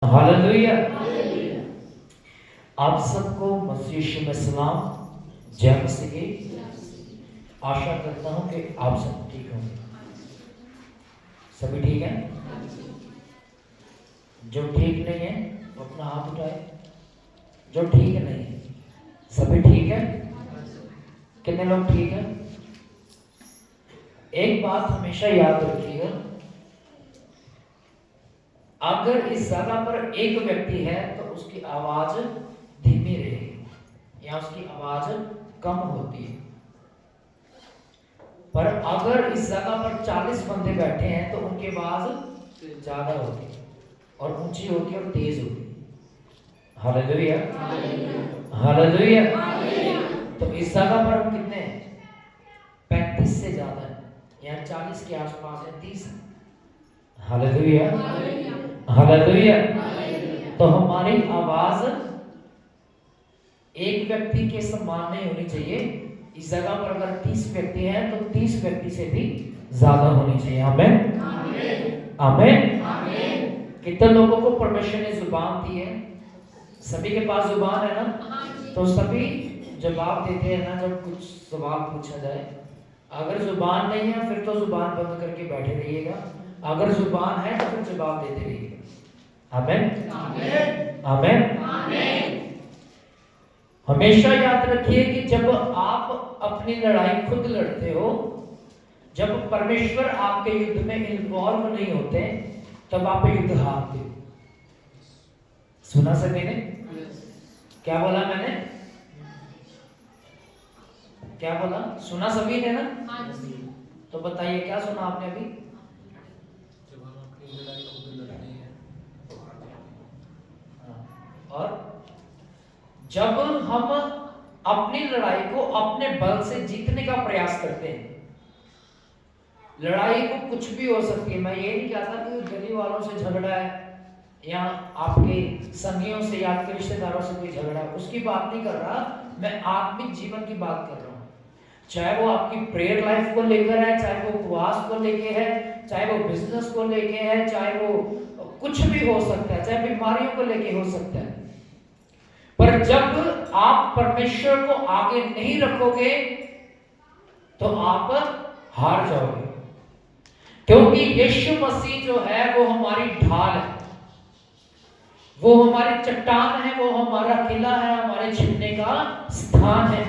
Hallelujah. आप सबको मसीह यीशु में सलाम, जय मसीह की। आशा करता हूं कि आप सब ठीक होंगे। सभी ठीक है? जो ठीक नहीं है वो अपना हाथ उठाए। जो ठीक नहीं है, सभी ठीक है? कितने लोग ठीक है? एक बात हमेशा याद रखिएगा, अगर इस जगह पर एक व्यक्ति है तो उसकी आवाज धीमी रहेगी या उसकी आवाज कम होती है। पर अगर इस जगह पर 40 बंदे बैठे हैं तो उनकी आवाज ज्यादा होती है और ऊंची होती है और तेज होती है। Hallelujah, hallelujah. तो इस जगह पर हम कितने हैं? 35 से ज्यादा है या 40 के आसपास है, 30 है। Hallelujah, hallelujah. तो हमारी आवाज एक व्यक्ति के समान नहीं होनी चाहिए। इस जगह पर अगर 30 व्यक्ति हैं तो 30 व्यक्ति से भी ज्यादा होनी चाहिए। आमीन, आमीन। कितने लोगों को परमेश्वर ने जुबान दी है? सभी के पास जुबान है ना? तो सभी जवाब देते हैं ना जब कुछ सवाल पूछा जाए। अगर जुबान नहीं है फिर तो जुबान बंद करके बैठे रहिएगा, अगर जुबान है तो फिर जवाब देते रहिएगा। आमीन, आमीन। हमेशा याद रखिए कि जब आप अपनी लड़ाई खुद लड़ते हो, जब परमेश्वर आपके युद्ध में इन्वॉल्व नहीं होते, तब आप युद्ध हारते हो। सुना सभी ने? क्या बोला मैंने? क्या बोला? सुना सभी ने ना? तो बताइए क्या सुना आपने अभी? जब हम अपनी लड़ाई खुद लड़ते हैं तो हार जाते हैं। और जब हम अपनी लड़ाई को अपने बल से जीतने का प्रयास करते हैं, लड़ाई को कुछ भी हो सकती है। मैं ये नहीं कहता कि गली वालों से झगड़ा है या आपके संगियों से या आपके रिश्तेदारों से कोई झगड़ा है, उसकी बात नहीं कर रहा। मैं आत्मिक जीवन की बात कर रहा हूँ। चाहे वो आपकी प्रेयर लाइफ को लेकर है, चाहे वो उपवास को लेके है, चाहे वो बिजनेस को लेके है, चाहे वो कुछ भी हो सकता है, चाहे बीमारियों को लेके हो सकता है। पर जब आप परमेश्वर को आगे नहीं रखोगे तो आप हार जाओगे, क्योंकि यीशु मसीह जो है वो हमारी ढाल है, वो हमारी चट्टान है, वो हमारा किला है, हमारे छिपने का स्थान है।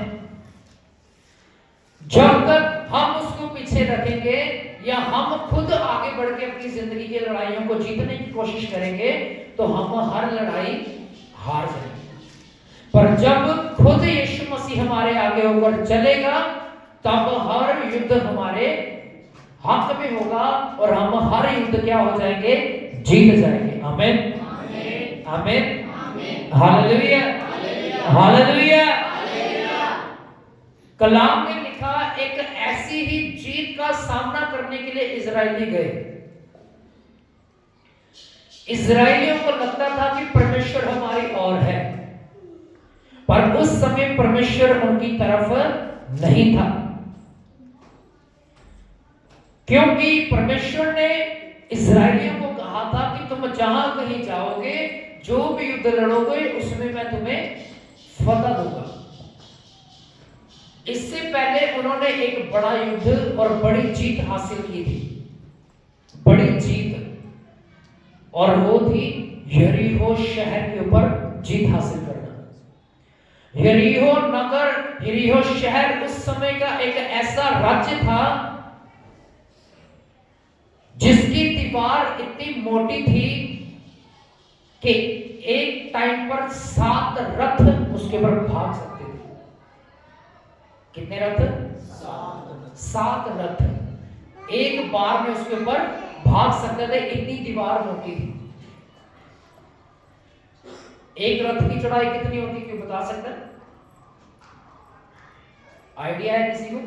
जब तक हम उसको पीछे रखेंगे या हम खुद आगे बढ़ के अपनी जिंदगी की लड़ाइयों को जीतने की कोशिश करेंगे तो हम हर लड़ाई हार जाएंगे। पर जब खुद यीशु मसीह हमारे आगे होकर चलेगा तब हर युद्ध हमारे हक में होगा और हम हर युद्ध क्या हो जाएंगे? जीत जाएंगे। आमीन, आमीन, हालेलुया, हालेलुया। कलाम ने लिखा, एक ऐसी ही जीत का सामना करने के लिए इजरायली गए। इजरायलियों को लगता था कि परमेश्वर हमारी ओर है, पर उस समय परमेश्वर उनकी तरफ नहीं था, क्योंकि परमेश्वर ने इजरायलियों को कहा था कि तुम जहां कहीं जाओगे, जो भी युद्ध लड़ोगे, उसमें मैं तुम्हें फतह दूंगा। इससे पहले उन्होंने एक बड़ा युद्ध और बड़ी जीत हासिल की थी, बड़ी जीत, और वो थी यरीहो शहर के ऊपर जीत हासिल करना। यरीहो नगर, यरीहो शहर उस समय का एक ऐसा राज्य था जिसकी दीवार इतनी मोटी थी कि एक टाइम पर 7 रथ उसके ऊपर भाग सकते थे। कितने रथ? 7 रथ एक बार में उसके ऊपर भाग सकते थे, इतनी दीवार मोटी थी। एक रथ की चौड़ाई कितनी होती है, क्यों बता सकते हैं? आइडिया है किसी को?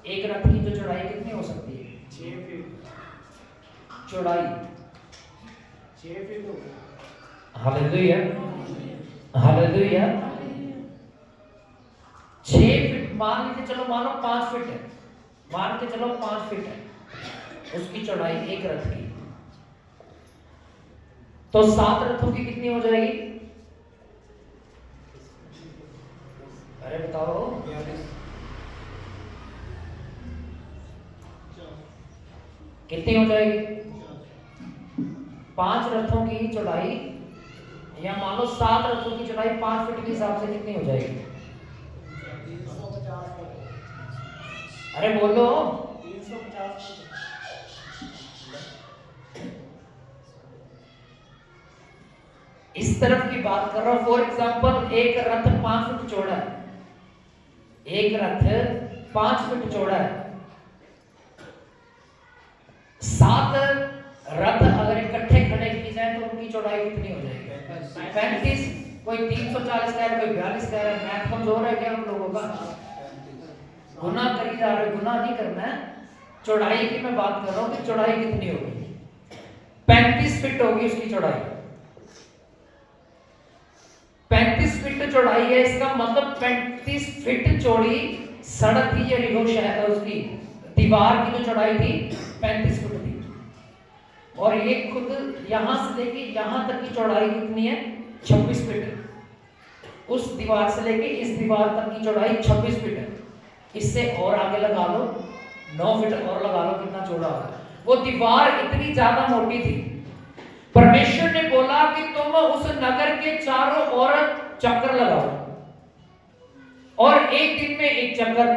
एक रथ की जो चौड़ाई कितनी हो सकती है? 6 फीट चौड़ाई 6 फीट हो। Hallelujah, hallelujah. 6 फीट मान लीजिए, चलो मानो 5 फीट है, मान के चलो 5 फीट है उसकी चौड़ाई एक रथ की। तो 7 रथों की कितनी हो जाएगी? अरे बताओ। 42 कितनी हो जाएगी? 5 रथों की चौड़ाई, या मान लो 7 रथों की चौड़ाई 5 फीट के हिसाब से कितनी हो जाएगी? 350 अरे बोलो। 350 इस तरफ की बात कर रहा हूं। फॉर एग्जाम्पल एक रथ 5 फीट चौड़ा है, एक रथ 5 फीट चौड़ा है। 7 रथ अगर इकट्ठे खड़े किए जाए तो उनकी चौड़ाई कितनी हो जाएगी? 35। कोई 340 कह रहा है, कोई 42 कह रहा है। मैथ कमजोर है क्या हम लोगों का? गुना करी जा रहे, गुना नहीं करना है। चौड़ाई की मैं बात कर रहा हूं कि चौड़ाई कितनी होगी? 35 फीट होगी उसकी चौड़ाई। 35 फीट चौड़ाई है, इसका मतलब 35 फीट चौड़ी सड़क थी यरीहो शहर, उसकी दीवार की जो चौड़ाई थी 35 फीट थी। और ये खुद यहां से लेके यहां तक की चौड़ाई कितनी है? 26 फीट। उस दीवार से लेके इस दीवार तक की चौड़ाई 26 फीट है। इससे और आगे लगा लो 9 फीट और लगा लो, कितना चौड़ा होगा। वो दीवार इतनी ज्यादा मोटी थी, परमेश्वर ने बोला कि तुम उस नगर के चारों ओर चक्कर लगाओ और एक दिन में एक चक्कर,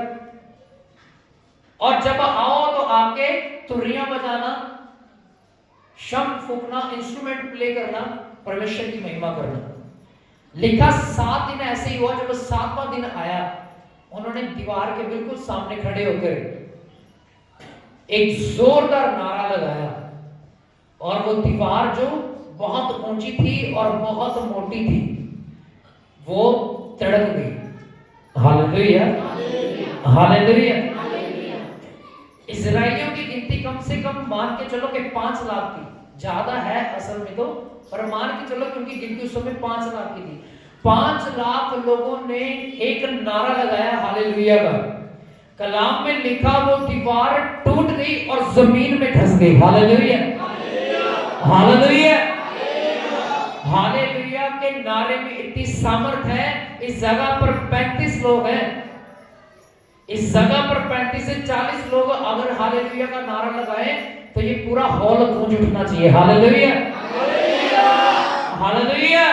और जब आओ तो आके तुरियां बजाना, शंख फूकना, इंस्ट्रूमेंट प्ले करना, परमेश्वर की महिमा करना। लिखा 7 दिन ऐसे ही हुआ। जब 7वां दिन आया, उन्होंने दीवार के बिल्कुल सामने खड़े होकर एक जोरदार नारा लगाया, और वो दीवार जो बहुत ऊंची थी और बहुत मोटी थी, वो तड़क गई। Hallelujah, hallelujah. इजराइलियों की गिनती कम से कम मान के चलो कि 5 लाख थी। ज्यादा है असल में तो, पर मान के चलो कि उनकी गिनती उस समय 5 लाख की थी। 5 लाख लोगों ने एक नारा लगाया हालेलुया का। कलाम में लिखा वो दीवार टूट गई और जमीन में धंस गई। हालेलुया, हालेलुया, हालेलुया के नारे में इतनी सामर्थ है। इस जगह पर 35 लोग हैं। इस जगह पर 35 से 40 लोग अगर हालेलुया का नारा लगाए तो ये पूरा हॉल गूंज उठना चाहिए। Hallelujah, hallelujah.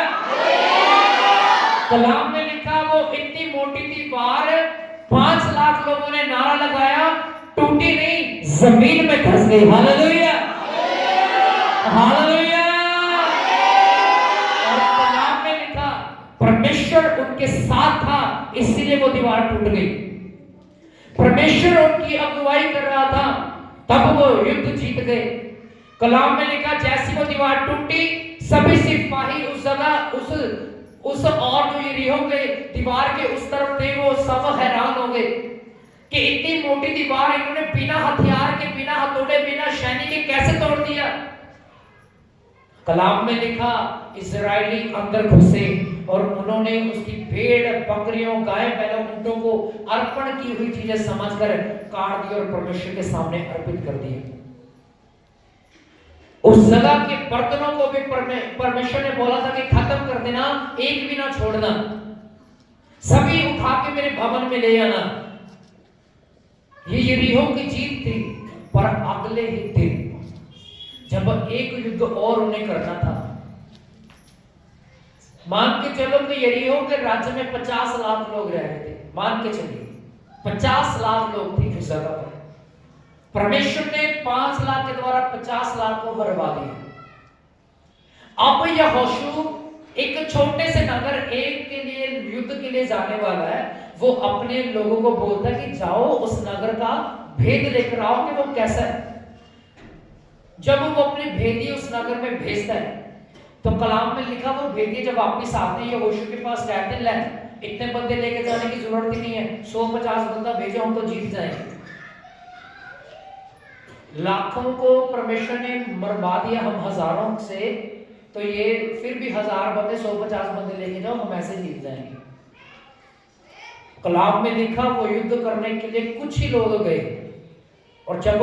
कलाम में लिखा वो इतनी मोटी दीवार 5 लाख लोगों ने नारा लगाया, टूटी नहीं, जमीन में धंस गई। Hallelujah, hallelujah. और कलाम में लिखा परमेश्वर उनके साथ था, इसीलिए वो दीवार टूट गई। परमेश्वर उनकी अगुवाई कर रहा था, तब वो युद्ध जीत गए। कलाम में लिखा जैसी वो दीवार टूटी, सभी सिपाही उस जगह उस और जो यरीहो के दीवार के उस तरफ थे, वो सब हैरान हो गए कि इतनी मोटी दीवार इन्होंने बिना हथियार के, बिना हथौड़े, बिना सैनिक के कैसे तोड़ दिया। कलाम में लिखा इजराइली अंदर घुसे और उन्होंने उसकी भेड़, बकरियों, गाय, बैलों, ऊंटों को अर्पण की हुई चीजें समझकर काट दी और परमेश्वर के सामने अर्पित कर दिए। उस जगह के बर्तनों को भी परमेश्वर ने बोला था कि खत्म कर देना, एक भी ना छोड़ना, सभी उठा के मेरे भवन में ले आना। ये यरीहो की जीत थी। पर अगले ही दिन जब एक युद्ध और उन्हें करना था, मान के चलो कि यरीहो के राज्य में 50 लाख लोग रह रहे थे। मान के चलिए 50 लाख लोग थे उस जगह पर। परमेश्वर ने 5 लाख के द्वारा 50 लाख को हरवा दिया। अब यहोशू एक छोटे से नगर एक के लिए युद्ध के लिए जाने वाला है। वो अपने लोगों को बोलता है कि जाओ उस नगर का भेद लेकर आओ कि वो कैसा है। जब वो अपने भेदी उस नगर में भेजता है तो कलाम में लिखा वो भेदी जब वापिस आते हैं यहोशू के पास कहते हैं, ले इतने बंदे लेके जाने की जरूरत ही नहीं है, 150 बंदा भेजो, हम तो जीत जाएंगे। लाखों को परमेश्वर ने मरवा दिया हम हजारों से, तो ये फिर भी 1000 बंदे 150 बंदे लेके जाओ, हम ऐसे जीत जाएंगे। कलाम में लिखा वो युद्ध करने के लिए कुछ ही लोग गए, और जब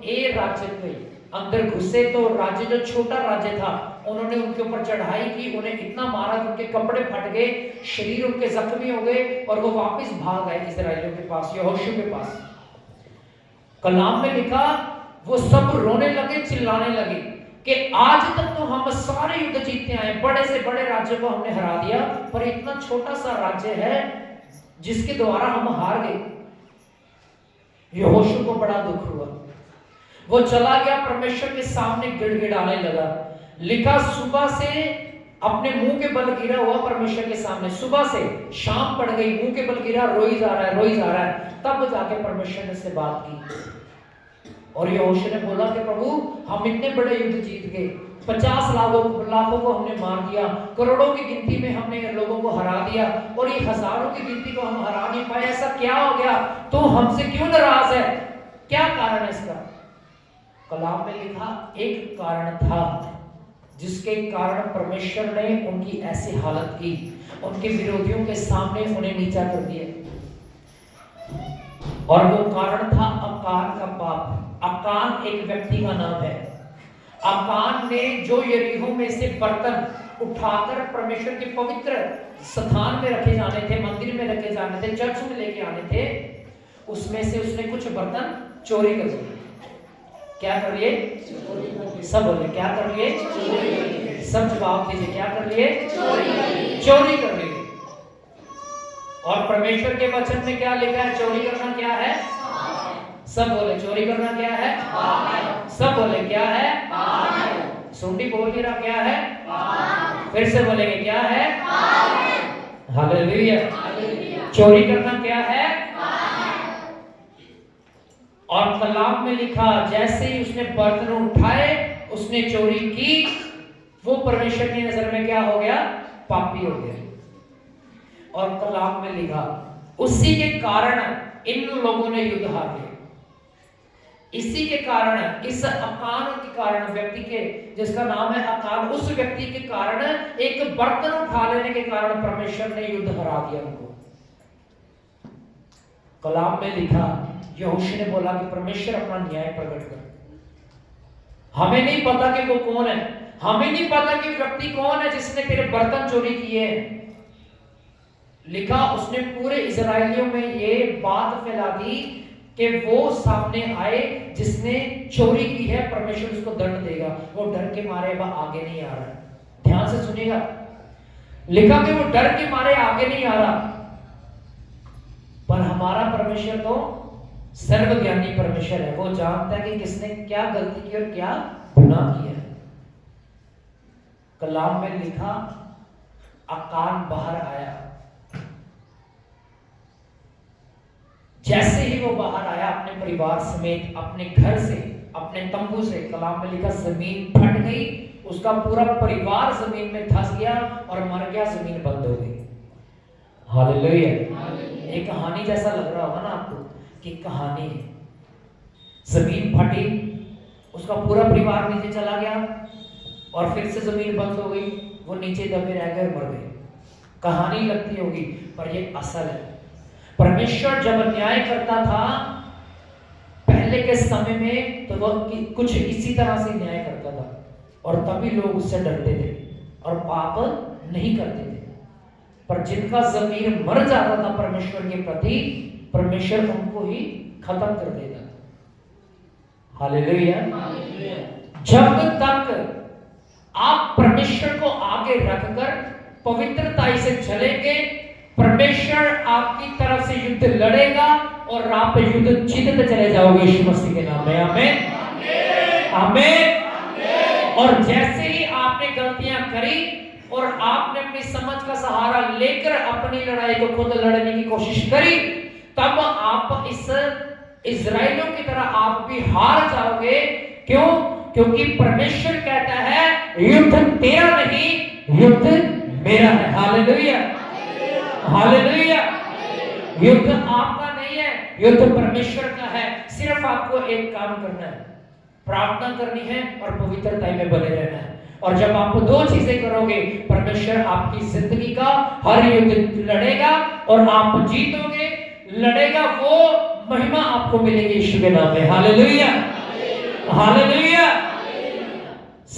ए राज्य में अंदर घुसे तो राज्य जो छोटा राज्य था उन्होंने उनके ऊपर चढ़ाई की, उन्हें इतना मारा कि उनके कपड़े फट गए, शरीर उनके जख्मी हो गए और वो वापस भाग आए इजराइलियों के पास, यहोशू के पास। कलाम में लिखा वो सब रोने लगे, चिल्लाने लगे कि आज तक तो हम सारे युद्ध जीतते आए, बड़े से बड़े राज्य को हमने हरा दिया, पर इतना छोटा सा राज्य है जिसके द्वारा हम हार गए। यहोशू को बड़ा दुख हुआ, वो चला गया परमेश्वर के सामने गिड़गिड़ाने लगा। लिखा सुबह से अपने मुंह के बल गिरा हुआ परमेश्वर के सामने, सुबह से शाम पड़ गई, मुंह के बल गिरा, रोई जा रहा है, रोई जा रहा है। तब जाके परमेश्वर ने से बात की और यहोशू ने बोला कि प्रभु हम इतने बड़े युद्ध जीत गए, 50 लाखों को हमने मार दिया, करोड़ों की गिनती में हमने लोगों को हरा दिया और ये हजारों की गिनती को हम हरा नहीं पाए, ऐसा क्या हो गया? तो हमसे क्यों नाराज है? क्या कारण है इसका? कलाम में लिखा एक कारण था जिसके कारण परमेश्वर ने उनकी ऐसी हालत की, उनके विरोधियों के सामने उन्हें नीचा कर दिया, और वो कारण था अकान का पाप। अकान एक व्यक्ति का नाम है। अकान ने जो यरीहो में से बर्तन उठाकर परमेश्वर के पवित्र स्थान में रखे जाने थे, मंदिर में रखे जाने थे, चर्च में लेके आने थे, उसमें से उसने कुछ बर्तन चोरी कर लिए। क्या कर लिए? सब बोले क्या कर लिए? सब जवाब दीजिए, क्या कर लिए? चोरी कर लिए। और परमेश्वर के वचन में क्या लिखा है? चोरी करना क्या है? सब बोले चोरी करना क्या है? सब बोले क्या है? सुंडी बोल नहीं रहा, क्या है? फिर से बोलेंगे क्या है? हालेलुया। चोरी करना क्या है? और कलाम में लिखा जैसे ही उसने बर्तन उठाए, उसने चोरी की, वो परमेश्वर की नजर में क्या हो गया? पापी हो गया। और कलाम में लिखा उसी के कारण इन लोगों ने युद्ध हार लिया। इसी के कारण, इस अकान के कारण, व्यक्ति के जिसका नाम है अकान, उस व्यक्ति के कारण, एक बर्तन उठा लेने के कारण परमेश्वर ने युद्ध हरा दिया उनको। कलाम में लिखा यहोशू ने बोला कि परमेश्वर अपना न्याय प्रकट कर। हमें नहीं पता कि वो कौन है, हमें नहीं पता कि व्यक्ति कौन है जिसने तेरे बर्तन चोरी किए। लिखा उसने पूरे इजराइलियों में ये बात फैला दी कि वो सामने आए जिसने चोरी की है, परमेश्वर उसको दंड देगा। वो डर के मारे वह आगे नहीं आ रहा। ध्यान से सुनिएगा, लिखा कि वो डर के मारे आगे नहीं आ रहा। पर हमारा परमेश्वर तो सर्वज्ञानी परमेश्वर है, वो जानता है कि किसने क्या गलती की और क्या गुनाह किया। कलाम में लिखा अकान बाहर आया। जैसे ही वो बाहर आया अपने परिवार समेत, अपने घर से, अपने तंबू से, कलाम में लिखा जमीन फट गई, उसका पूरा परिवार जमीन में धंस गया और मर गया, जमीन बंद हो गई। हालेलुया। एक कहानी जैसा लग रहा होगा ना आपको कि कहानी है, जमीन फटी, उसका पूरा परिवार नीचे चला गया और फिर से जमीन बंद हो गई, वो नीचे दबे रह गए, मर गए। कहानी लगती होगी पर ये असल है। परमेश्वर जब न्याय करता था पहले के समय में, तो वह कुछ इसी तरह से न्याय करता था और तभी लोग उससे डरते थे और पाप नहीं करते थे। पर जिनका जमीर मर जाता था परमेश्वर के प्रति, परमेश्वर उनको ही खत्म कर देता था। हालेलुया। जब तक आप परमेश्वर को आगे रखकर पवित्रता से चलेंगे, परमेश्वर आपकी तरफ से युद्ध लड़ेगा और आप युद्ध जीतते चले जाओगे यीशु मसीह के नाम में। आमीन आमीन। और जैसे ही आपने गलतियां करी और आपने अपनी समझ का सहारा लेकर अपनी लड़ाई को खुद लड़ने की कोशिश करी, तब आप इस इजराइलियों की तरह आप भी हार जाओगे। क्यों? क्योंकि परमेश्वर कहता है युद्ध तेरा नहीं, युद्ध मेरा है। Hallelujah hallelujah. युद्ध आपका नहीं है, युद्ध परमेश्वर का है। सिर्फ आपको एक काम करना है, प्रार्थना करनी है और पवित्रता में बने रहना है। और जब आप दो चीजें करोगे, परमेश्वर आपकी जिंदगी का हर युद्ध लड़ेगा और आप जीतोगे। लड़ेगा, वो महिमा आपको मिलेगी यीशु के नाम में। Hallelujah hallelujah.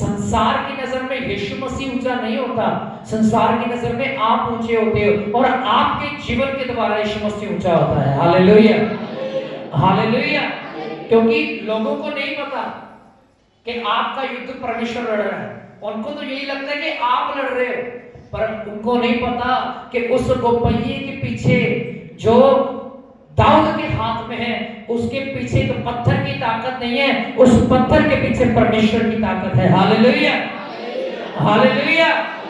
संसार की नजर में यीशु मसीह ऊंचा नहीं होता, संसार की नजर में आप ऊंचे होते हो और आपके जीवन के द्वारा यीशु मसीह ऊंचा होता है। Hallelujah, hallelujah. क्योंकि लोगों को नहीं पता कि आपका युद्ध परमेश्वर लड़ रहा है, उनको तो यही लगता है कि आप लड़ रहे हो, पर उनको नहीं पता कि उस गोपहिये के पीछे जो दाऊद के हाथ में है, उसके पीछे तो पत्थर की ताकत नहीं है, उस पत्थर के पीछे परमेश्वर की ताकत है। Hallelujah, hallelujah.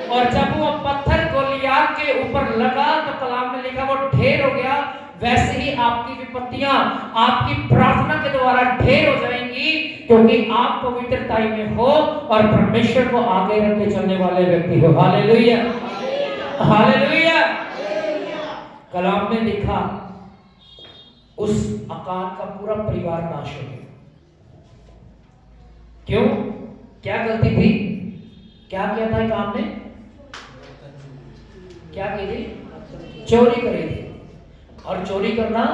और जब वो पत्थर गोलियत के ऊपर लगा तो कलाम में लिखा वो ढेर हो गया। वैसे ही आपकी विपत्तियां आपकी प्रार्थना के द्वारा ढेर हो जाएंगी, क्योंकि आप पवित्रताई में हो और परमेश्वर को आगे रख के चलने वाले व्यक्ति हो। Hallelujah, hallelujah. कलाम में लिखा उस अकान का पूरा परिवार नाश हो गया। क्यों? क्या गलती थी? क्या किया था काम ने? क्या की थी? चोरी करी थी। और चोरी करना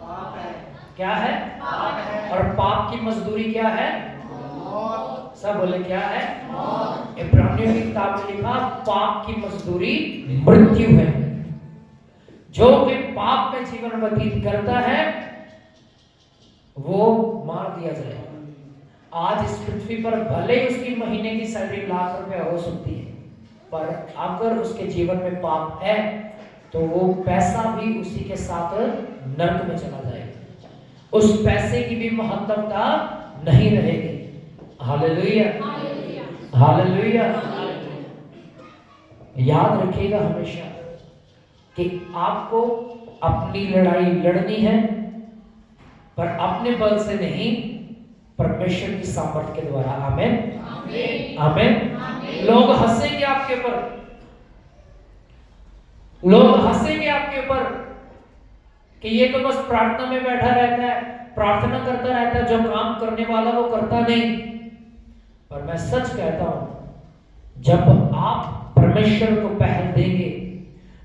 पाप है। क्या है? पाप है। और पाप की मजदूरी क्या है? मौत। सब बोले क्या है? मौत। इब्रानियों की किताब में लिखा पाप की मजदूरी मृत्यु है। जो कि पाप में जीवन व्यतीत करता है वो मार दिया जाएगा। आज इस पृथ्वी पर भले ही उसकी महीने की सैलरी लाख रुपया हो सकती है, पर अगर उसके जीवन में पाप है तो वो पैसा भी उसी के साथ नरक में चला जाएगा। उस पैसे की भी महत्वता नहीं रहेगी। Hallelujah, hallelujah. याद रखिएगा हमेशा कि आपको अपनी लड़ाई लड़नी है, पर अपने बल से नहीं, परमेश्वर की सामर्थ्य के द्वारा। आमेन, आमेन। लोग हंसेंगे आपके ऊपर, लोग हंसेंगे आपके ऊपर कि ये तो बस प्रार्थना में बैठा रहता है, प्रार्थना करता रहता है, जो काम करने वाला वो करता नहीं। पर मैं सच कहता हूं, जब आप परमेश्वर को पहल देंगे,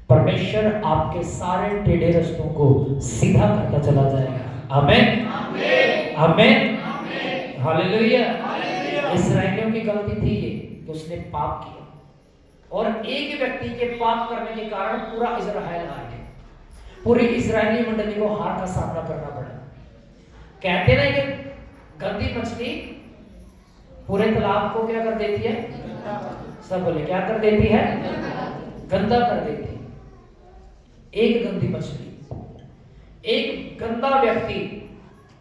परमेश्वर आपके सारे टेढ़े रास्तों को सीधा करता चला जाएगा। आमेन, आमेन, हालेलुया। इस्राएलियों की गलती थी ये कि उसने पाप किया, और एक व्यक्ति के पाप करने के कारण पूरा इजराइल हार गया। पूरी इजरायली मंडली को हार का सामना करना पड़ा। कहते ना कि गंदी मछली पूरे तालाब को क्या कर देती है? सब बोले क्या कर देती है? गंदा कर देती है। एक गंदी मछली, एक गंदा व्यक्ति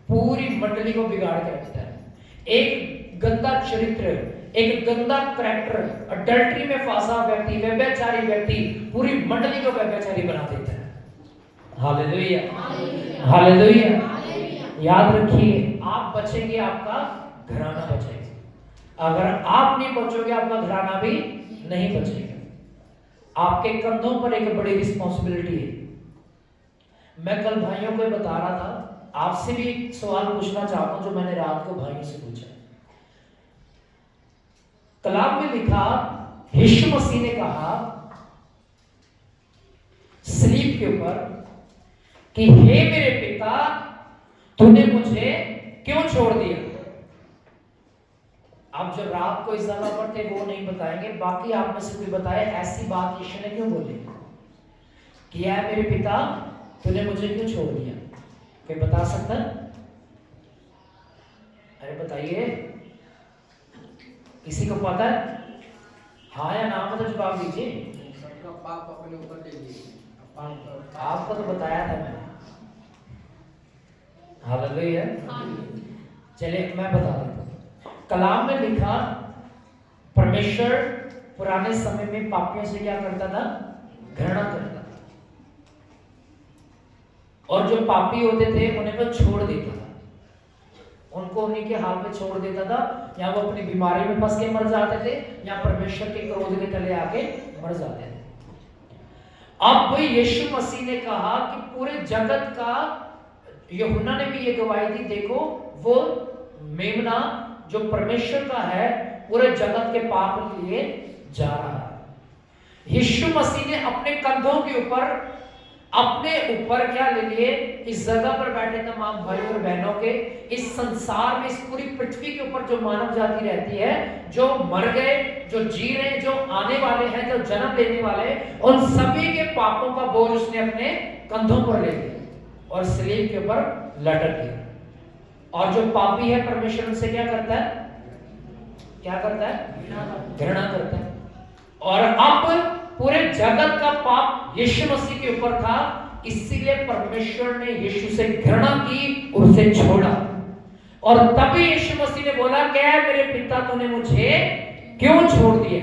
पूरी मंडली को बिगाड़ के रखता है। एक गंदा चरित्र, एक गंदा करैक्टर, अडल्ट्री में फंसा व्यक्ति, व्यभिचारी व्यक्ति पूरी मंडली को व्यभिचारी बना देता है। Hallelujah, hallelujah. याद रखिए, आप बचेंगे, आपका घराना बचेगा। अगर आप नहीं बचोगे, आपका घराना भी नहीं बचेगा। आपके कंधों पर एक बड़ी रिस्पॉन्सिबिलिटी है। मैं कल भाइयों को बता रहा था, आपसे भी एक सवाल पूछना चाहता हूं जो मैंने रात को भाइयों से पूछा। कलाम में लिखा, यीशु मसीह ने कहा सलीब के ऊपर कि हे मेरे पिता, तूने मुझे क्यों छोड़ दिया। आप जो रात को इस जगह पर थे वो नहीं बताएंगे, बाकी आप में से कोई बताए ऐसी बात यीशु ने क्यों बोली कि है मेरे पिता, तूने मुझे क्यों छोड़ दिया। कोई बता सकता? अरे बताइए, किसी को पता है? हाँ या ना मतलब जवाब दीजिए। सबका पाप अपने ऊपर ले लिए। आपको तो बताया था मैंने। हालेलुया। चलिए मैं बता देता हूं। कलाम में लिखा, परमेश्वर पुराने समय में पापियों से क्या करता था? घृणा करता था, और जो पापी होते थे उन्हें वो छोड़ देता था, उनको उन्हीं के हाल पे छोड़ देता था। या वो अपनी बीमारी में फंस के मर जाते थे, या परमेश्वर के क्रोध के तले आके मर जाते थे। अब यीशु मसीह ने कहा कि पूरे जगत का, यूहन्ना ने भी ये गवाही दी, देखो वो मेमना जो परमेश्वर का है पूरे जगत के पाप के लिए जा रहा है। यीशु मसीह ने अपने कंधों के ऊपर अपने ऊपर क्या ले लिए, इस जगह पर बैठे तमाम भाइयों और बहनों के, इस संसार में, इस पूरी पृथ्वी के ऊपर जो मानव जाति रहती है, जो मर गए, जो जी रहे हैं, जो आने वाले हैं, जो जन्म लेने वाले हैं, उन सभी के पापों का बोझ उसने अपने कंधों पर ले लिया और सलीब के ऊपर लटक दिया। और जो पापी है परमेश्वर उनसे क्या करता है, क्या करता है, घृणा करता है। और अब पूरे जगत का पाप यीशु मसीह के ऊपर था, इसीलिए परमेश्वर ने यीशु से घृणा की, उसे छोड़ा। और तभी यीशु मसीह ने बोला, क्या मेरे पिता तूने मुझे क्यों छोड़ दिया।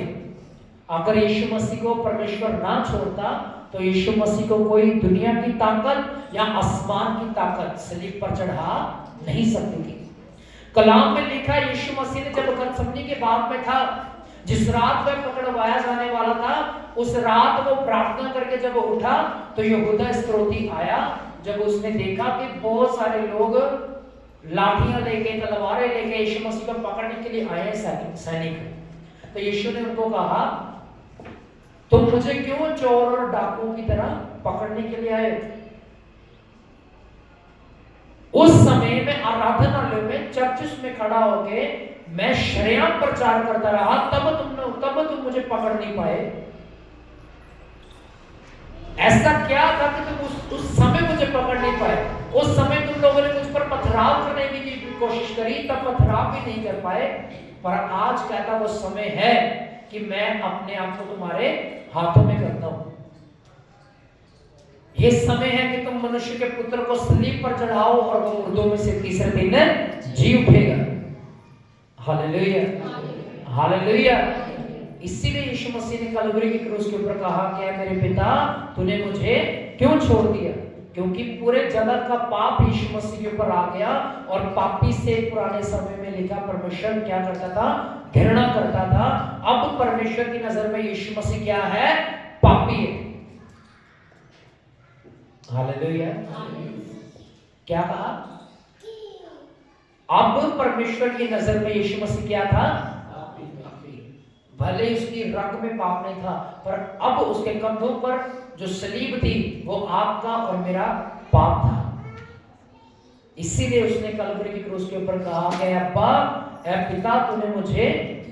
अगर यीशु मसीह को परमेश्वर ना छोड़ता तो यीशु मसीह को कोई दुनिया की ताकत या आसमान की ताकत सलीब पर चढ़ा नहीं सकती थी। कलाम में लिखा, यीशु मसीह ने जब गतसमनी के बाग में था, जिस रात वह पकड़वाया जाने वाला था, उस रात वो प्रार्थना करके जब उठा तो यहूदा इस्करियोती आया। जब उसने देखा कि बहुत सारे लोग लाठियां लेके, तलवारें लेके यीशु मसीह को पकड़ने के लिए आए हैं सैनिक, तो यीशु ने उनको कहा, तुम मुझे क्यों चोर और डाकुओं की तरह पकड़ने के लिए आए। उस समय में आराधनालय में, चर्च में खड़ा होके मैं शरेआम प्रचार करता रहा, तब तुम मुझे पकड़ नहीं पाए। ऐसा क्या था कि तुम उस समय मुझे पकड़ नहीं पाए। उस समय तुम लोगों ने मुझ पर पथराव करने की कोशिश करी, तब पथराव भी नहीं कर पाए। पर आज कहता वो समय है कि मैं अपने आप को तुम्हारे हाथों में करता हूं। ये समय है कि तुम मनुष्य के पुत्र को सलीब पर चढ़ाओ और वो मुर्दों में से तीसरे दिन जी उठेगा। Hallelujah, hallelujah. इसीलिए यीशु मसीह ने कलवरी की क्रूस के ऊपर कहा, क्या मेरे पिता तूने मुझे क्यों छोड़ दिया। क्योंकि पूरे जगत का पाप यीशु मसीह के ऊपर आ गया। और पापी से पुराने समय में लिखा परमेश्वर क्या करता था, घृणा करता था। अब परमेश्वर की नजर में यीशु मसीह क्या है, पापी है। हालेलुया। क्या कहा, अब परमेश्वर की नजर में यीशु मसीह क्या था, भले उसकी रग में पाप नहीं था, पर अब उसके कंधों पर जो सलीब थी वो आपका और मेरा पाप था। इसीलिए उसने कलवरी की क्रूस के ऊपर कहा कि अब्बा, ऐ पिता तूने मुझे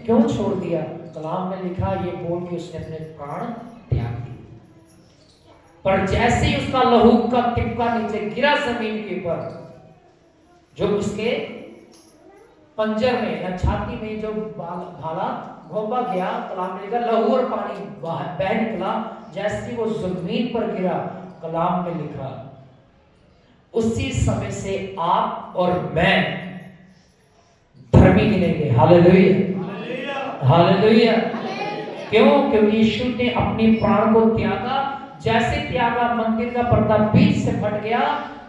क्यों छोड़ दिया। कलाम में लिखा, ये बोल के उसने अपने प्राण त्याग दिए। पर जैसे ही उसका लहू का टिपका नीचे गिरा जमीन के ऊपर, जो उसके पंजर में या छाती में जो भाला घोंपा गया, कलाम में लिखा लहू और पानी बह निकला। जैसे वो जमीन पर गिरा, कलाम में लिखा उसी समय से आप और मैं धर्मी गिनेंगे। Hallelujah, hallelujah. क्यों? क्योंकि यीशु ने अपनी प्राण को त्यागा। जैसे त्यागा, मंदिर का पर्दा बीच से फट गया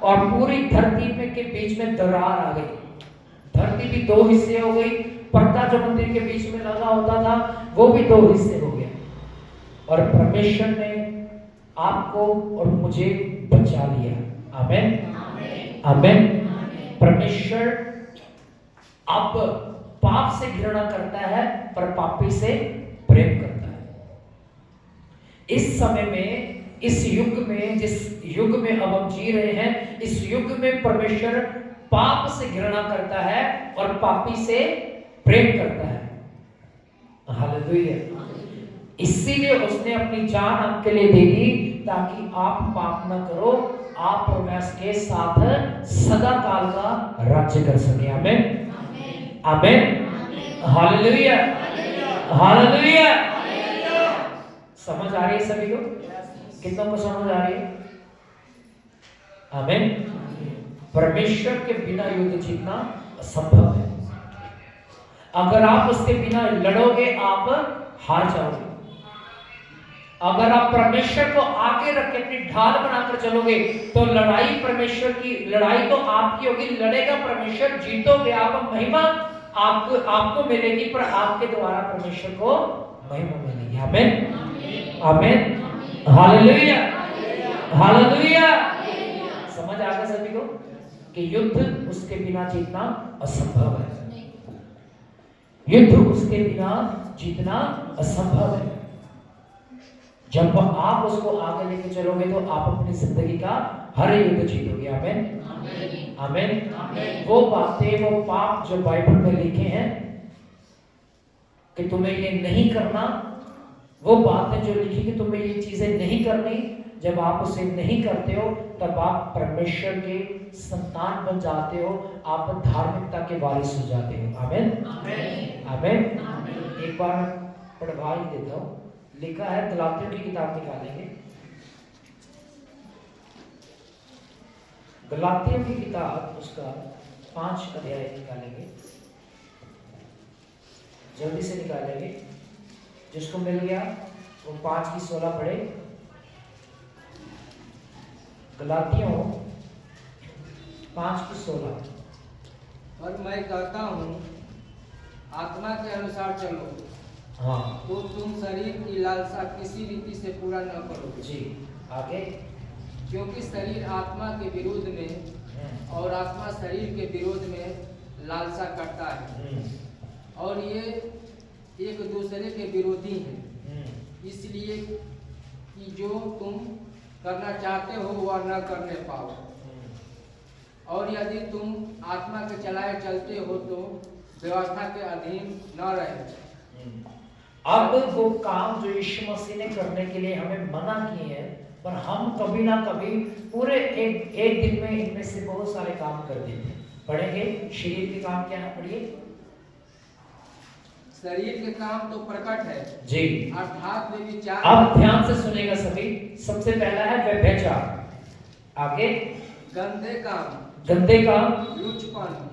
और पूरी धरती में के बीच में दरार आ गई। धरती भी दो हिस्से हो गई। पर्दा जो मंदिर के बीच में लगा होता था वो भी दो हिस्से हो गया। और परमेश्वर ने आपको और मुझे बचा लिया। आमीन, आमीन। परमेश्वर अब पाप से घृणा करता है पर पापी से प्रेम करता है। इस समय में, इस युग में, जिस युग में अब हम जी रहे हैं, इस युग में परमेश्वर पाप से घृणा करता है और पापी से प्रेम करता है। हालेलुया। इसीलिए उसने अपनी जान आपके लिए दे दी ताकि आप पाप न करो, आप और मैं उसके साथ सदा काल का राज्य कर सके। आमीन, आमीन, हालेलुया, हालेलुया। समझ आ रही है सभी को? कितनों को समझ आ रही है? आमीन। परमेश्वर के बिना युद्ध जीतना असंभव है। अगर आप उसके बिना लड़ोगे आप हार जाओगे। अगर आप परमेश्वर को आगे रख के अपनी ढाल बनाकर चलोगे तो लड़ाई परमेश्वर की, लड़ाई तो आपकी होगी, लड़ेगा परमेश्वर, जीतोगे आप, महिमा आपको मिलेगी, पर आपके द्वारा परमेश्वर को महिमा मिलेगी। आमीन, आमीन, हालेलुया, हालेलुया। समझ आ गया सभी को कि युद्ध उसके बिना जीतना असंभव है। युद्ध उसके बिना जीतना असंभव है। जब आप उसको आगे लेके चलोगे तो आप अपनी जिंदगी का हर युद्ध जीतोगे। आमीन आमीन। वो बातें, वो पाप जो बाइबल में लिखे हैं कि तुम्हें ये नहीं करना, वो बातें जो लिखी कि तुम्हें ये चीजें नहीं करनी, जब आप उसे नहीं करते हो तब आप परमेश्वर के संतान बन जाते हो, आप धार्मिकता के वारिस हो जाते हो। आमीन आमीन। एक बार पढ़वा ही देता हूँ। लिखा है, गलातियों की किताब निकालेंगे, गलातियों की किताब उसका 5 अध्याय निकालेंगे, जल्दी से निकालेंगे। जिसको मिल गया वो 5 की 16 पढ़े। गलातियों 5 की 16। और मैं कहता हूँ, आत्मा के अनुसार चलो, हाँ तो तुम शरीर की लालसा किसी रीति से पूरा न करो। जी, आगे। क्योंकि शरीर आत्मा के विरोध में और आत्मा शरीर के विरोध में लालसा करता है, और ये एक दूसरे के विरोधी हैं, इसलिए कि जो तुम करना चाहते हो वह न करने पाओ। और यदि तुम आत्मा के चलाए चलते हो तो व्यवस्था के अधीन न रहे। अब वो काम जो यीशु मसीह ने करने के लिए हमें मना किए हैं, पर हम कभी ना कभी पूरे एक दिन में इनमें से बहुत सारे काम कर देते हैं। पढ़ेंगे शरीर के काम क्या है, पढ़िए। शरीर के काम तो प्रकट है जी, अर्थात व्यभिचार। अब ध्यान से सुनेगा सभी। सबसे पहला है व्यभिचार, आगे गंदे काम, गंदे काम,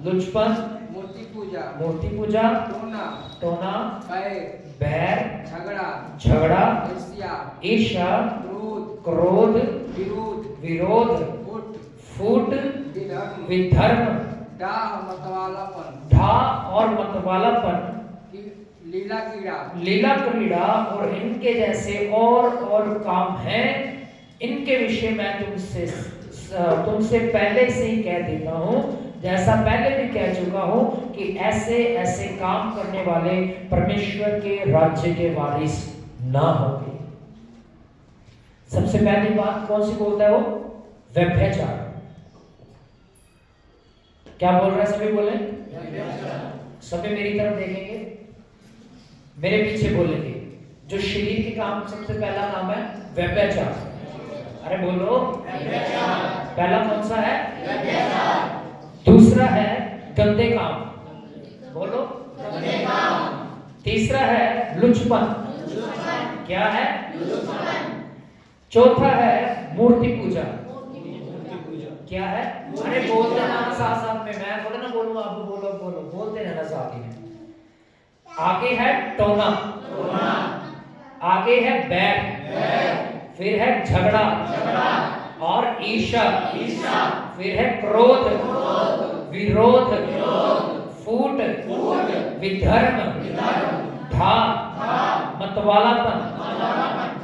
लुचपन, मूर्ति पूजा, टोना, बैर, झगड़ा, ईर्ष्या, क्रोध, विरोध, फूट, विधर्म, ढाह और मतवालापन, लीला क्रीड़ा और इनके जैसे और काम हैं। इनके विषय मैं तुमसे पहले से ही कह देता हूँ, जैसा पहले भी कह चुका हूँ, कि ऐसे ऐसे काम करने वाले परमेश्वर के राज्य के वारिस ना होंगे। सबसे पहली बात कौन सी बोलता है वो? व्यभिचार। क्या बोल रहा है? सभी बोले, सभी मेरी तरफ देखेंगे, मेरे पीछे बोलेंगे। जो शरीर के काम सबसे पहला नाम है व्यभिचार। अरे बोलो, पहला कौन सा है? दूसरा है गंदे काम, बोलो। तीसरा है लुचपन, क्या है? चौथा है मूर्ति पूजा, क्या है? अरे बोलते रहना साथ साथ में, मैं थोड़ा ना बोलूंगा, आप बोलो बोलते रहना साथ ही में। आगे है टोना, आगे है बैर, फिर है झगड़ा और ईर्ष्या, फिर है क्रोध, विरोध, फूट, विधर्म, ढाह, मतवालापन,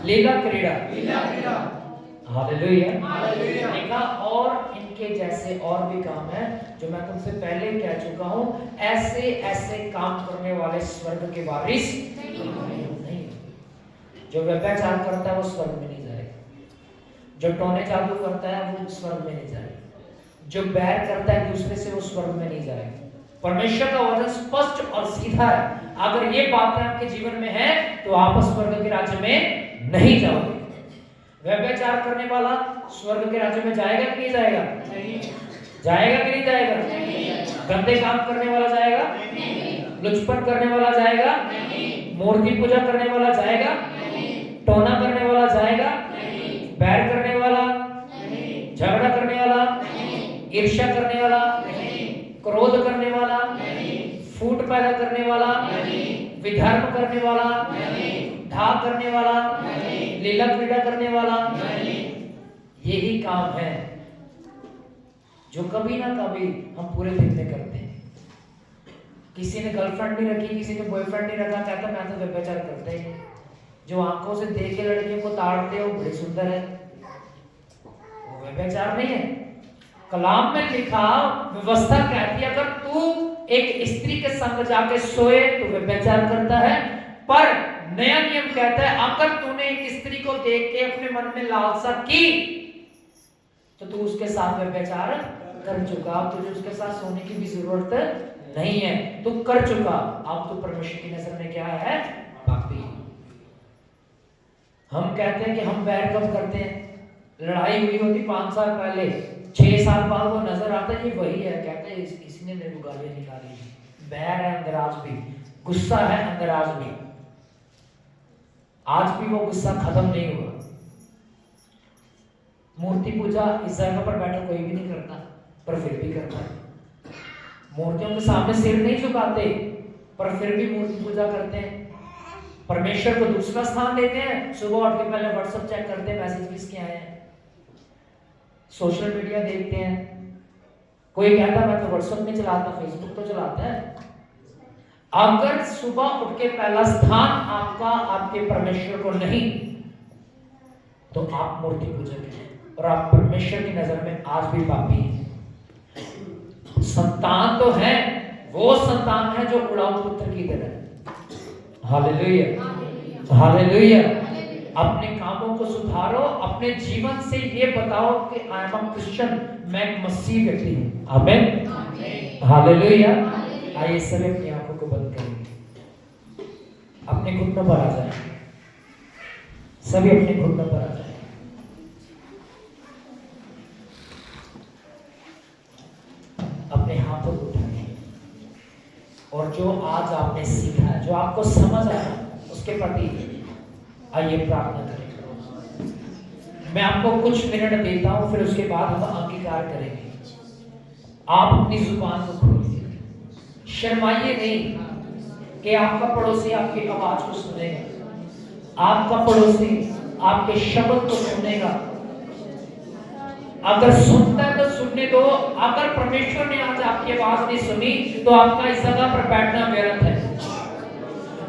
लीला क्रीड़ा। हालेलुया। देखा, और इनके जैसे और भी काम है जो मैं तुमसे पहले कह चुका हूं। ऐसे ऐसे काम करने वाले स्वर्ग के वारिस नहीं। जो व्यभिचार करता है वो स्वर्ग में नहीं जाएगा, जो टोने जादू करता है वो स्वर्ग में नहीं जाएगा, जो बैर करता है दूसरे से वो स्वर्ग में नहीं जाएगा। परमेश्वर का वचन स्पष्ट और सीधा है। अगर ये बातें आपके जीवन में है तो आप स्वर्ग के राज्य में नहीं जाओगे। व्यभिचार करने वाला स्वर्ग के राज्य में जाएगा कि नहीं जाएगा? नहीं। जाएगा कि नहीं जाएगा? नहीं। गंदे काम करने वाला जाएगा? नहीं। लुचपन करने वाला जाएगा? नहीं। मूर्ति पूजा करने वाला जाएगा? नहीं। टोना करने वाला जाएगा? नहीं। बैर करने वाला? नहीं। झगड़ा करने वाला? नहीं। ईर्ष्या करने वाला? नहीं। क्रोध करने वाला? नहीं। फूट पैदा करने वाला? नहीं। विधर्म करने वाला? नहीं। ढाह करने वाला? नहीं। लीला क्रीड़ा करने वाला? नहीं। यही काम है जो कभी ना कभी हम पूरे दिन में करते हैं। किसी ने गर्लफ्रेंड नहीं रखी, किसी ने बॉयफ्रेंड नहीं रखा, कहता मैं तो व्यभिचार करता ही नहीं। जो आंखों से देख के लड़कियों को ताड़ते हो बड़ी सुंदर है, वो व्यभिचार नहीं है। कलाम में लिखा, व्यवस्था कहती है अगर तू एक स्त्री के संग जाके सोए तो व्यभिचार करता है, पर नया नियम कहता है अगर तूने एक स्त्री को देख के अपने मन में लालसा की तो तू उसके साथ व्यभिचार कर चुका। अब तुझे उसके साथ सोने की भी जरूरत नहीं है, तू कर चुका। अब तू परमेश्वर की नजर में क्या है? पापी। हम कहते हैं कि हम बैर कब करते हैं? लड़ाई हुई होती 5 साल पहले, 6 साल बाद वो नजर आता है ये वही है, कहते हैं इसने मेरे को गालियां निकाली। बैर है अंदर आज भी, गुस्सा है अंदर आज भी, आज भी वो गुस्सा खत्म नहीं हुआ। मूर्ति पूजा इस जगह पर बैठा कोई भी नहीं करता, पर फिर भी करता है। मूर्तियों के सामने सिर नहीं झुकाते, पर फिर भी मूर्ति पूजा करते हैं। परमेश्वर को दूसरा स्थान देते हैं। सुबह उठ के पहले व्हाट्सएप चेक करते हैं मैसेज किसके आए हैं, सोशल मीडिया देखते हैं। कोई कहता मैं तो व्हाट्सएप नहीं चलाता, फेसबुक तो चलाता है। अगर सुबह उठ के पहला स्थान आपका आपके परमेश्वर को नहीं, तो आप मूर्ति पूजक हैं और आप परमेश्वर की नजर में आज भी पापी हैं। संतान तो है, वो संतान है जो उड़ाऊ पुत्र की तरह। Hallelujah, hallelujah. अपने कामों को सुधारो, अपने जीवन से ये बताओ कि आई एम अ क्रिश्चियन, मैं एक मसीह व्यक्ति हूं। आमीन, हालेलुया। आइए सभी अपनी आंखों को बंद करेंगे, अपने घुटनों पर आ जाए, सभी अपने घुटनों पर आ जाए। अपने हाथों को उठाइए और जो आज आपने सीखा है, जो आपको समझ आया, उसके प्रति आइए प्रार्थना करें। मैं आपको कुछ मिनट देता हूं, फिर उसके बाद हम अंगीकार करेंगे। आप अपनी जुबान को खोलिए, शर्माइए नहीं कि आपका पड़ोसी आपकी आवाज को सुनेगा, आपका पड़ोसी आपके शब्द को सुनेगा। अगर सुनता है तो सुनने दो। अगर परमेश्वर ने आज आपकी आवाज नहीं सुनी तो आपका इस जगह पर बैठना व्यर्थ है।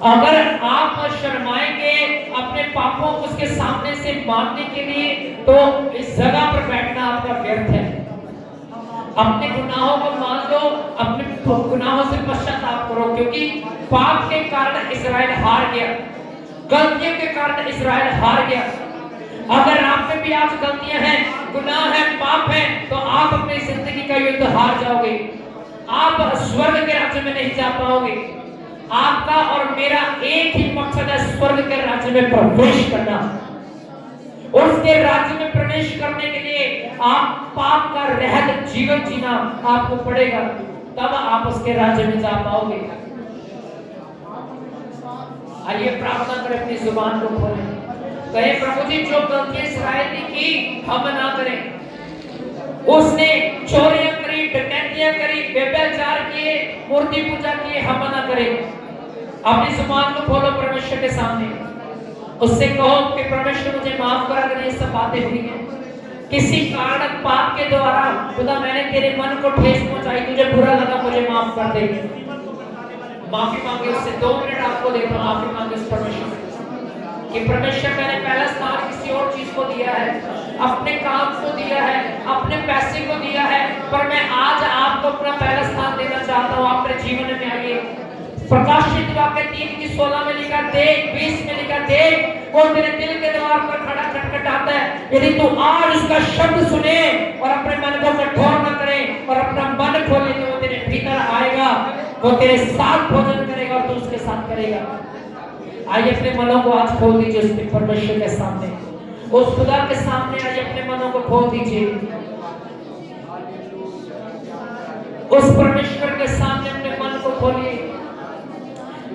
अगर आप शर्माएंगे अपने पापों को उसके सामने से मानने के लिए, तो इस जगह पर बैठना आपका व्यर्थ है। अपने गुनाहों को मान लो, अपने गुनाहों से पश्चाताप करो, क्योंकि पाप के कारण इस्राएल हार गया, गलतियों के कारण इस्राएल हार गया। अगर आप में भी आज गलतियां हैं, गुनाह है, पाप है, तो आप अपनी जिंदगी का युद्ध हार जाओगे। आप स्वर्ग के राज्य में नहीं जा पाओगे। आपका और मेरा एक ही मकसद है, स्वर्ग के राज्य में प्रवेश करना। उसके राज्य में प्रवेश करने के लिए आप पाप का रहित जीवन जीना आपको पड़ेगा, तब आप उसके राज्य में जा पाओगे। आइए प्रार्थना करें, अपनी जुबान को खोलें, कहे प्रभु जी जो गलतियां इस्राएल ने की हम ना करें। उसने चोरियां करी, डकैतियां करी, व्यभिचार किए, मूर्ति पूजा किए, हम ना करें। अपनी जुबान को खोलो परमेश्वर के सामने, उससे कहो कि परमेश्वर मुझे माफ कर, अगर ये सब बातें हुई हैं किसी कारण पाप के द्वारा, खुदा मैंने तेरे मन को ठेस पहुंचाई, तुझे बुरा लगा, मुझे माफ कर दे। माफी मांगे उससे, 2 मिनट आपको देता हूं, माफी मांगे उस परमेश्वर से कि परमेश्वर मैंने पहला स्थान किसी और चीज को दिया है, अपने काम को दिया है, अपने पैसे को दिया है, पर मैं आज आपको अपना पहला स्थान देना चाहता हूँ। आप मेरे जीवन में आइए। प्रकाशित वाक्य 3:16 में लिखा, देख 20 में लिखा, देख वो तेरे दिल के द्वार पर खड़ा खटखटाता है। यदि तू आज उसका शब्द सुने और अपने मन को कठोर न करे और अपना मन खोले, तो वो तेरे भीतर आएगा, वो तेरे साथ भोजन करेगा और तू उसके साथ करेगा। आइए अपने मनों को आज खोल दीजिए उस परमेश्वर के सामने, उस खुदा के सामने आइए, अपने मनों को खोल दीजिए। उस परमेश्वर के सामने अपने मन को खोलिए,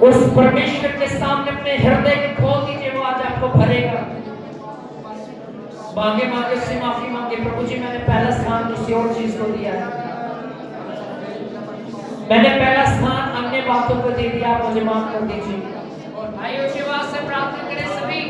उस परमेश्वर के सामने अपने हृदय को खोल दीजिए, वो आज आपको भरेगा। मांगे मांगे उससे माफी मांगे, प्रभु जी मैंने पहला स्थान किसी और चीज को दिया है, मैंने पहला स्थान अन्य बातों को दे दिया, आप मुझे माफ कर दीजिए। और भाइयों के वास्ते प्रार्थना करें सभी।